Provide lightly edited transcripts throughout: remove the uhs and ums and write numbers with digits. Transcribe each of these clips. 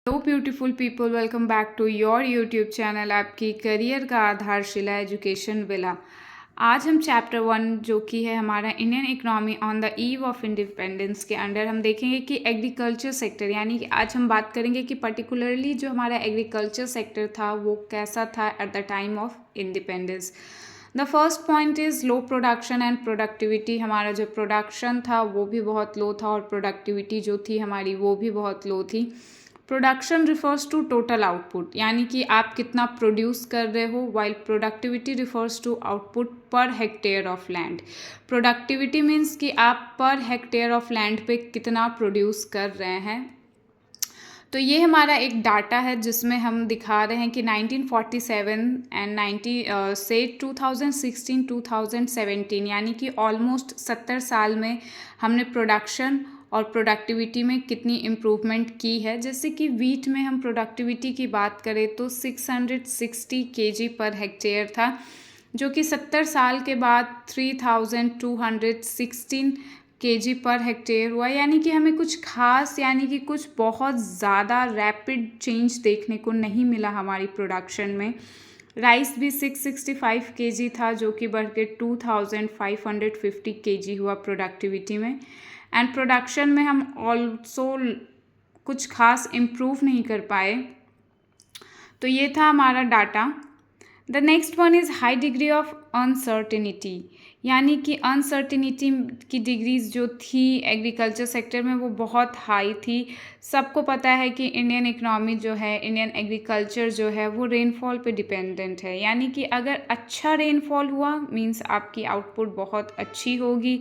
Hello beautiful people, welcome back to your YouTube channel आपकी career का आधारशिला education villa. आज हम चैप्टर 1 जो कि है हमारा Indian economy on the eve of independence के अंडर हम देखेंगे कि एग्रीकल्चर सेक्टर, यानी कि आज हम बात करेंगे कि पर्टिकुलरली जो हमारा एग्रीकल्चर सेक्टर था वो कैसा था at the time of independence. The first point is low production and productivity. हमारा जो प्रोडक्शन था वो भी बहुत लो था और प्रोडक्टिविटी जो थी हमारी वो भी बहुत लो थी। Production refers to total output, यानी कि आप कितना प्रोड्यूस कर रहे हो, while productivity refers to output पर hectare of land. Productivity means कि आप पर हेक्टेयर ऑफ लैंड पे कितना प्रोड्यूस कर रहे हैं। तो ये हमारा एक डाटा है जिसमें हम दिखा रहे हैं कि 1947 एंड 2016-2017 यानी कि ऑलमोस्ट 70 साल में हमने प्रोडक्शन और प्रोडक्टिविटी में कितनी इम्प्रूवमेंट की है। जैसे कि वीट में हम प्रोडक्टिविटी की बात करें तो 660 kg पर हेक्टेयर था, जो कि 70 साल के बाद 3216 kg पर हेक्टेयर हुआ। यानी कि हमें कुछ खास, यानी कि कुछ बहुत ज़्यादा रैपिड चेंज देखने को नहीं मिला हमारी प्रोडक्शन में। राइस भी 665 kg था, जो कि बढ़ के 2550 kg हुआ प्रोडक्टिविटी में। एंड प्रोडक्शन में हम ऑल्सो कुछ खास इम्प्रूव नहीं कर पाए। तो ये था हमारा data. The next one is high degree of uncertainty, यानी कि अनसर्टेनिटी की डिग्रीज जो थी एग्रीकल्चर सेक्टर में वो बहुत हाई थी। सबको पता है कि इंडियन इकोनॉमी जो है, इंडियन एग्रीकल्चर जो है वो रेनफॉल पे डिपेंडेंट है। यानी कि अगर अच्छा रेनफॉल हुआ मींस आपकी आउटपुट बहुत अच्छी होगी,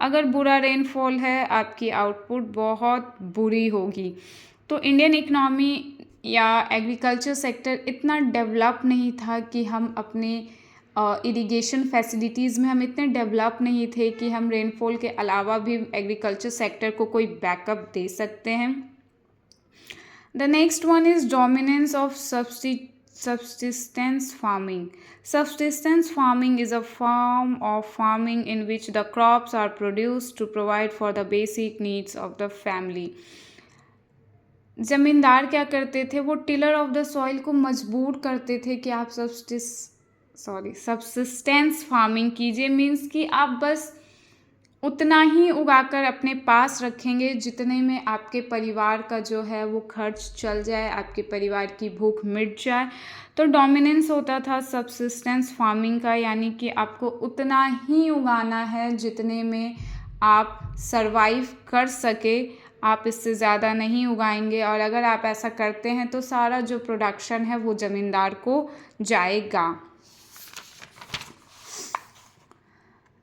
अगर बुरा रेनफॉल है आपकी आउटपुट बहुत बुरी होगी। तो इंडियन इकोनॉमी या एग्रीकल्चर सेक्टर इतना डेवलप नहीं था कि हम अपने इरिगेशन फैसिलिटीज़ में हम इतने डेवलप नहीं थे कि हम रेनफॉल के अलावा भी एग्रीकल्चर सेक्टर को कोई बैकअप दे सकते हैं। The next one is dominance of subsistence farming. Subsistence farming is a form of farming in which the crops are produced to provide for the basic needs of the family. ज़मींदार क्या करते थे, वो tiller of the soil को मजबूर करते थे कि आप सबसिस्टेंस फार्मिंग कीजिए। मीन्स कि आप बस उतना ही उगाकर अपने पास रखेंगे जितने में आपके परिवार का जो है वो खर्च चल जाए, आपके परिवार की भूख मिट जाए। तो डोमिनेंस होता था सबसिस्टेंस फार्मिंग का, यानी कि आपको उतना ही उगाना है जितने में आप सरवाइव कर सके, आप इससे ज़्यादा नहीं उगाएंगे। और अगर आप ऐसा करते हैं तो सारा जो प्रोडक्शन है वो ज़मींदार को जाएगा।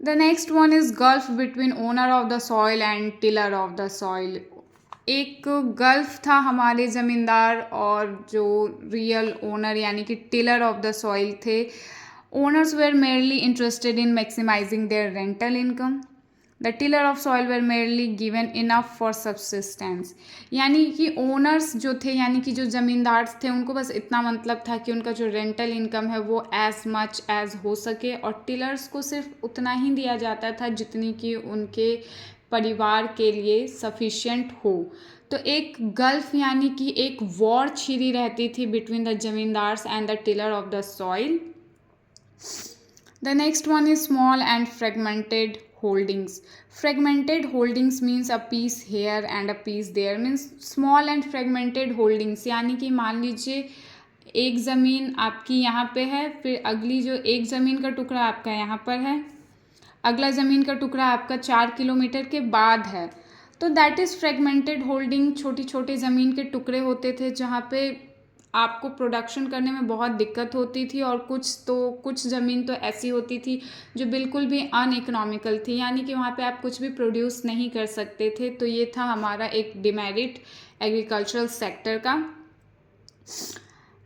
The next one is gulf between owner of the soil and tiller of the soil. एक गल्फ था हमारे ज़मींदार और जो रियल ओनर यानी कि टिलर ऑफ द सॉइल थे। Owners were merely interested in maximising their rental income. The tiller of soil were merely given enough for subsistence. यानी कि ओनर्स जो थे, यानी कि जो ज़मींदार थे, उनको बस इतना मतलब था कि उनका जो रेंटल इनकम है वो एज मच एज हो सके, और टिलर्स को सिर्फ उतना ही दिया जाता था जितनी कि उनके परिवार के लिए सफिशिएंट हो। तो एक गल्फ यानी कि एक वॉर छिड़ी रहती थी between the zamindars and the tiller of the soil. The next one is small and fragmented holdings. Fragmented holdings means a piece here and a piece there. Means small and fragmented holdings, यानी कि मान लीजिए एक ज़मीन आपकी यहाँ पे है, फिर अगली जो एक ज़मीन का टुकड़ा आपका यहाँ पर है, अगला ज़मीन का टुकड़ा आपका 4 किलोमीटर के बाद है। तो दैट इज़ फ्रेगमेंटेड होल्डिंग। छोटी छोटी ज़मीन के टुकड़े होते थे जहाँ पे आपको प्रोडक्शन करने में बहुत दिक्कत होती थी, और कुछ ज़मीन तो ऐसी होती थी जो बिल्कुल भी अनइकोनॉमिकल थी, यानी कि वहाँ पे आप कुछ भी प्रोड्यूस नहीं कर सकते थे। तो ये था हमारा एक डिमेरिट एग्रीकल्चरल सेक्टर का।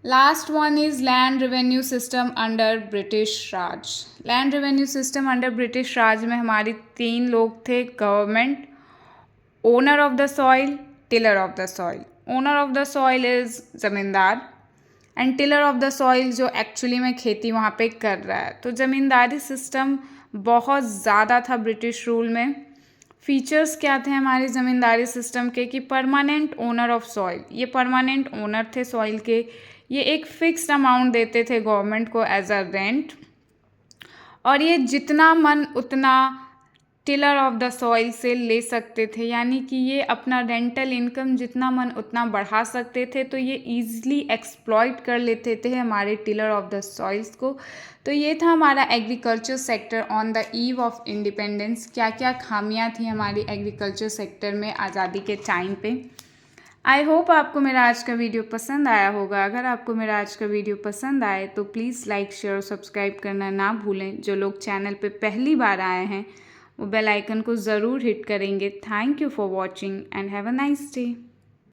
Last one is land revenue system under British Raj. Land revenue system under British Raj में हमारी 3 लोग थे, government, owner of the soil, tiller of the soil. Owner of the soil is zamindar and tiller of the soil जो actually में खेती वहाँ पे कर रहा है। तो ज़मींदारी सिस्टम बहुत ज़्यादा था ब्रिटिश रूल में। फीचर्स क्या थे हमारे ज़मींदारी सिस्टम के कि परमानेंट ओनर ऑफ सॉइल, ये परमानेंट ओनर थे सॉइल के, ये एक फिक्स्ड अमाउंट देते थे गवर्नमेंट को एज अ रेंट, और ये जितना मन उतना टिलर ऑफ द सॉइल से ले सकते थे, यानी कि ये अपना रेंटल इनकम जितना मन उतना बढ़ा सकते थे। तो ये ईजिली एक्सप्लॉइट कर लेते थे हमारे टिलर ऑफ द सॉइल्स को। तो ये था हमारा agriculture sector on the eve of independence. क्या क्या खामियां थी हमारी एग्रीकल्चर सेक्टर में आज़ादी के टाइम पे। आई होप आपको मेरा आज का वीडियो पसंद आया होगा। अगर आपको मेरा आज का वीडियो पसंद आए तो प्लीज़ लाइक शेयर और सब्सक्राइब करना ना भूलें। जो लोग चैनल पे पहली बार आए हैं वो बेल आइकन को ज़रूर हिट करेंगे। Thank you for watching and have a nice day.